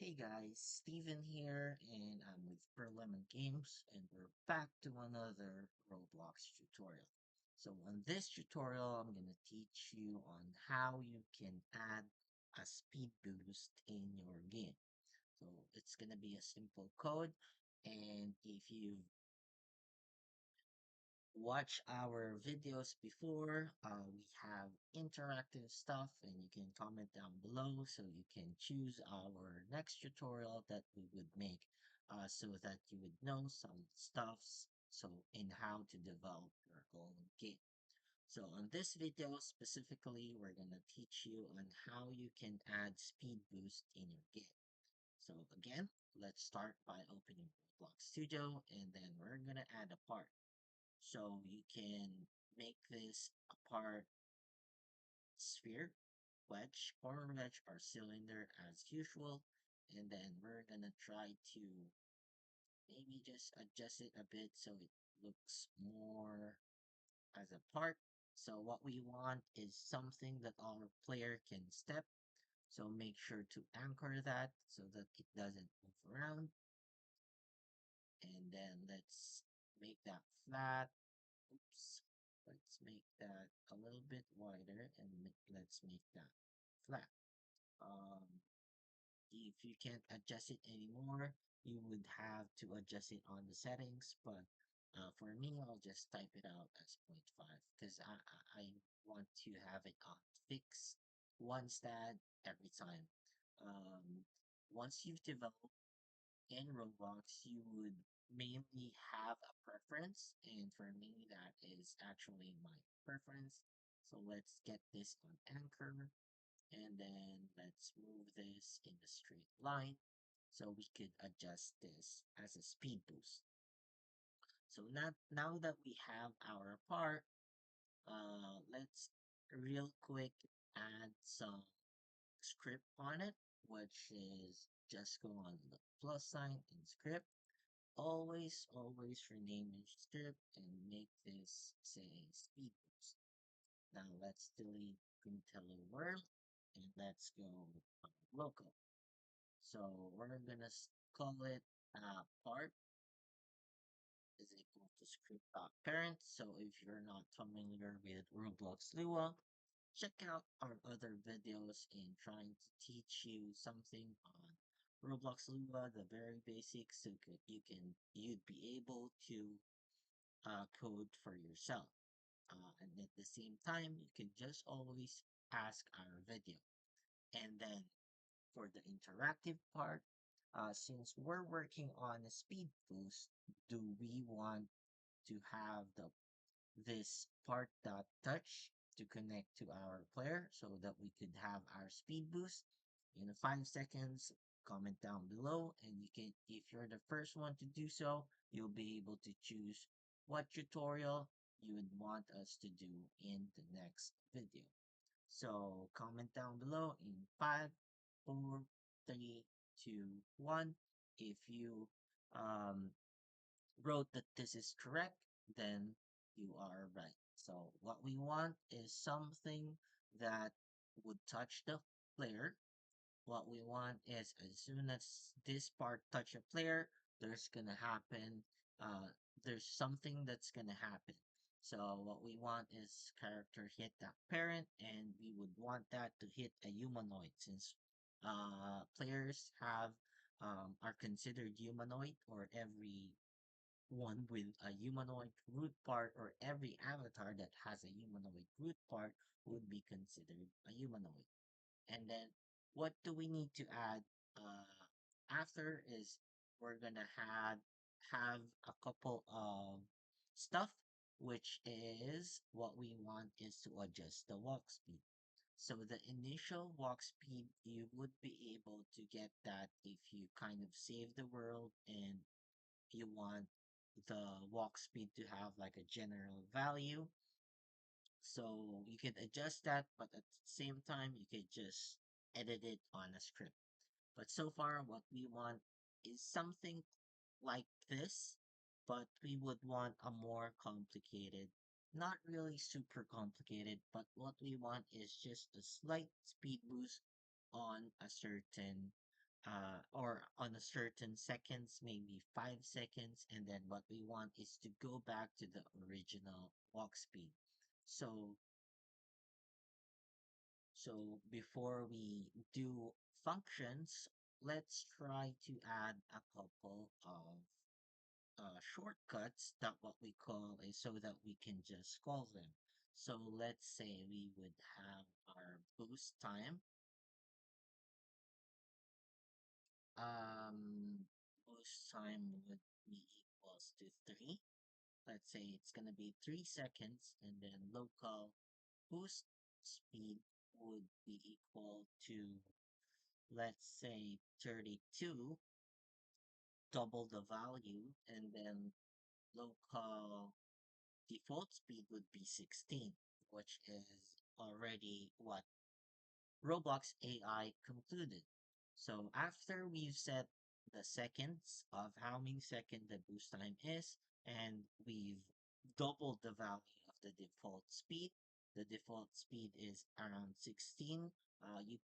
Hey guys, Steven here, and I'm with Lemon Games, and we're back to another Roblox tutorial. So on this tutorial, I'm going to teach you on how you can add a speed boost in your game. So it's going to be a simple code, and if you watch our videos before. We have interactive stuff and you can comment down below so you can choose our next tutorial that we would make so that you would know some stuffs so in how to develop your own game. So on this video specifically, we're going to teach you on how you can add speed boost in your game. So again, let's start by opening Roblox Studio and then we're going to add a part. So you can make this a part sphere, wedge or cylinder as usual. And then we're gonna try to maybe just adjust it a bit so it looks more as a part. So what we want is something that our player can step. So make sure to anchor that so that it doesn't move around. And then let's make that flat. Oops. Let's make that a little bit wider and let's make that flat. Um, if you can't adjust it anymore, you would have to adjust it on the settings. But for me, I'll just type it out as zero point 0.5 because I want to have it on fixed one stat every time. Um, once you've developed in Roblox, you would mainly have a preference, and for me, that is actually my preference. So let's get this on anchor, and then let's move this in a straight line so we could adjust this as a speed boost. So now that we have our part, let's real quick add some script on it, which is just go on the plus sign in script. Always rename your strip and make this say speed boost. Now let's delete print hello world and let's go local. So we're gonna call it part is equal to script.parent. So if you're not familiar with Roblox Lua, check out our other videos in trying to teach you something on Roblox Lua, the very basics, so you'd be able to code for yourself. And at the same time, you can just always ask our video. And then for the interactive part, since we're working on a speed boost, do we want to have this part dot touch to connect to our player so that we could have our speed boost in 5 seconds? Comment down below, and you can, if you're the first one to do so, you'll be able to choose what tutorial you would want us to do in the next video. So comment down below in 5, 4, 3, 2, 1. If you um, wrote that this is correct, then you are right. So what we want is something that would touch the player. What we want is as soon as this part touch a player, there's gonna happen, there's something that's gonna happen. So what we want is character hit that parent, and we would want that to hit a humanoid since players have are considered humanoid, or every one with a humanoid root part, or every avatar that has a humanoid root part would be considered a humanoid. And then what do we need to add after is we're gonna have a couple of stuff, which is what we want is to adjust the walk speed. So the initial walk speed, you would be able to get that if you kind of save the world and you want the walk speed to have like a general value. So you can adjust that, but at the same time, you can just edit it on a script. But so far, what we want is something like this, but we would want a more complicated, not really super complicated, but what we want is just a slight speed boost on a certain, on a certain seconds, maybe 5 seconds, and then what we want is to go back to the original walk speed. So before we do functions, let's try to add a couple of shortcuts that what we call is so that we can just call them. So let's say we would have our boost time. Um, Boost time would be equals to 3. Let's say it's gonna be 3 seconds, and then local boost speed would be equal to, let's say, 32, double the value, and then local default speed would be 16, which is already what Roblox AI concluded. So after we've set the seconds of how many second the boost time is, and we've doubled the value of the default speed is around 16.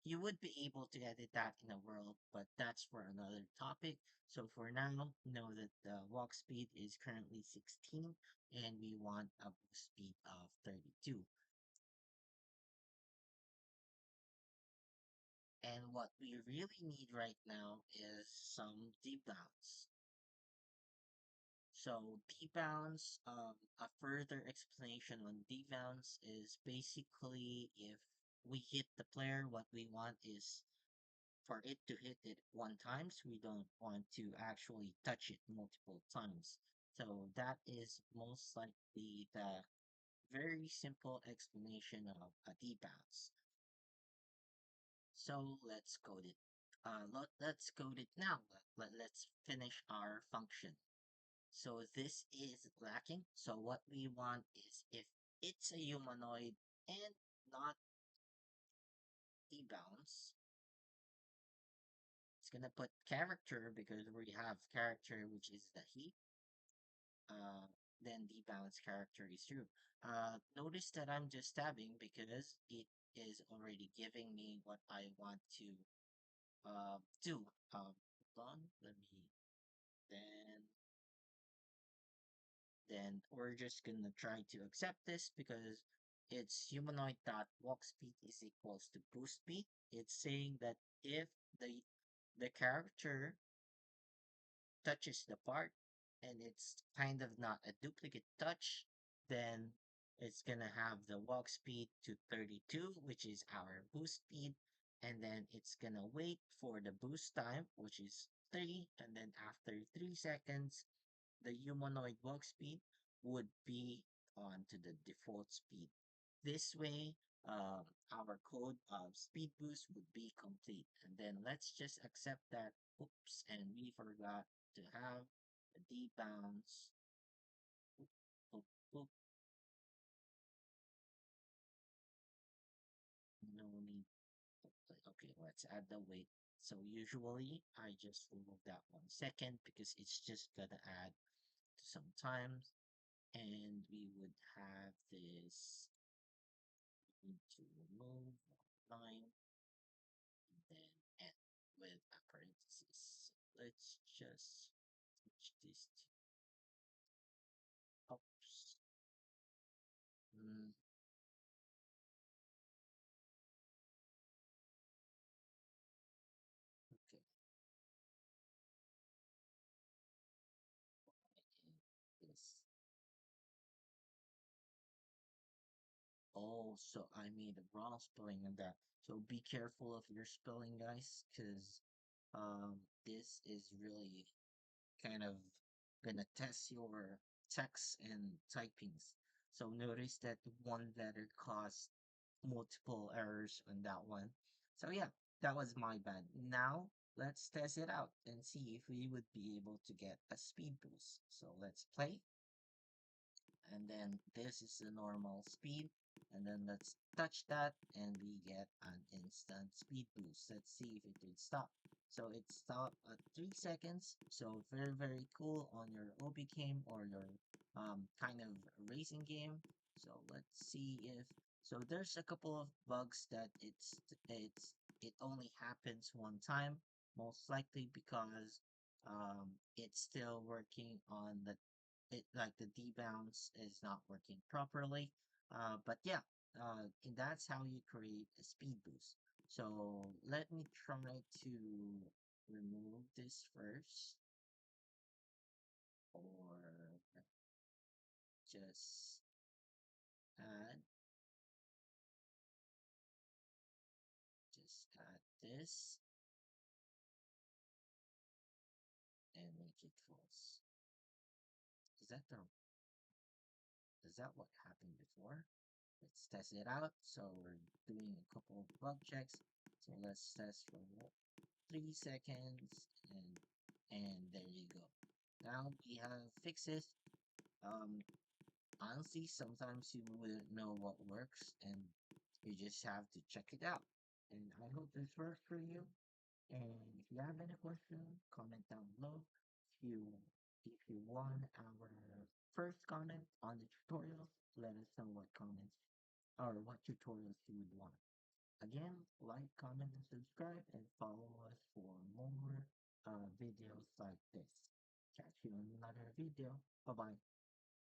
You would be able to edit that in a world, but that's for another topic. So for now, know that the walk speed is currently 16, and we want a boost speed of 32. And what we really need right now is some debounce. So debounce, a further explanation on debounce is basically if we hit the player, what we want is for it to hit it one times. We don't want to actually touch it multiple times. So that is most likely the very simple explanation of a debounce. So let's code it. Let's code it now. Let's finish our function. So this is lacking. So what we want is if it's a humanoid and not debounce, it's gonna put character because we have character which is the he. Uh, then debounce character is true. Notice that I'm just tabbing because it is already giving me what I want to do. Hold on, let me then we're just gonna try to accept this because it's humanoid dot walk speed is equals to boost speed. It's saying that if the character touches the part and it's kind of not a duplicate touch, then it's gonna have the walk speed to 32, which is our boost speed, and then it's gonna wait for the boost time, which is 3, and then after 3 seconds, the humanoid walk speed would be on to the default speed. This way, our code of speed boost would be complete. And then let's just accept that. Oops, and we forgot to have a debounce. Oop, oop, oop. No need. Okay, let's add the wait. So usually I just remove that 1 second because it's just gonna add to some times, and we would have this. Need to remove line and then end with a parenthesis. Let's just switch this to oops. Mm, okay. This. Oh, so I made a wrong spelling on that. So be careful of your spelling, guys, because this is really kind of gonna test your text and typings. So notice that one letter caused multiple errors on that one. So yeah, that was my bad. Now let's test it out and see if we would be able to get a speed boost. So let's play, and then this is the normal speed, and then let's touch that and we get an instant speed boost. Let's see if it would stop. So it stopped at 3 seconds, so very cool on your Obby game or your kind of racing game. So let's see if, so there's a couple of bugs that it only happens one time, most likely because it's still working on like the debounce is not working properly. But yeah, and that's how you create a speed boost. So let me try to remove this first, or just add, add this and make it false. Is that the, is that what happened before? Let's test it out. So we're doing a couple of bug checks. So let's test for 3 seconds, and there you go. Now we have fixes. Um, Honestly, sometimes you wouldn't know what works, and you just have to check it out. And I hope this works for you. And if you have any questions, comment down below. If you want our first comment on the tutorial, let us know what comments or what tutorials you would want. Again, like, comment, and subscribe, and follow us for more videos like this. Catch you on another video. Bye bye.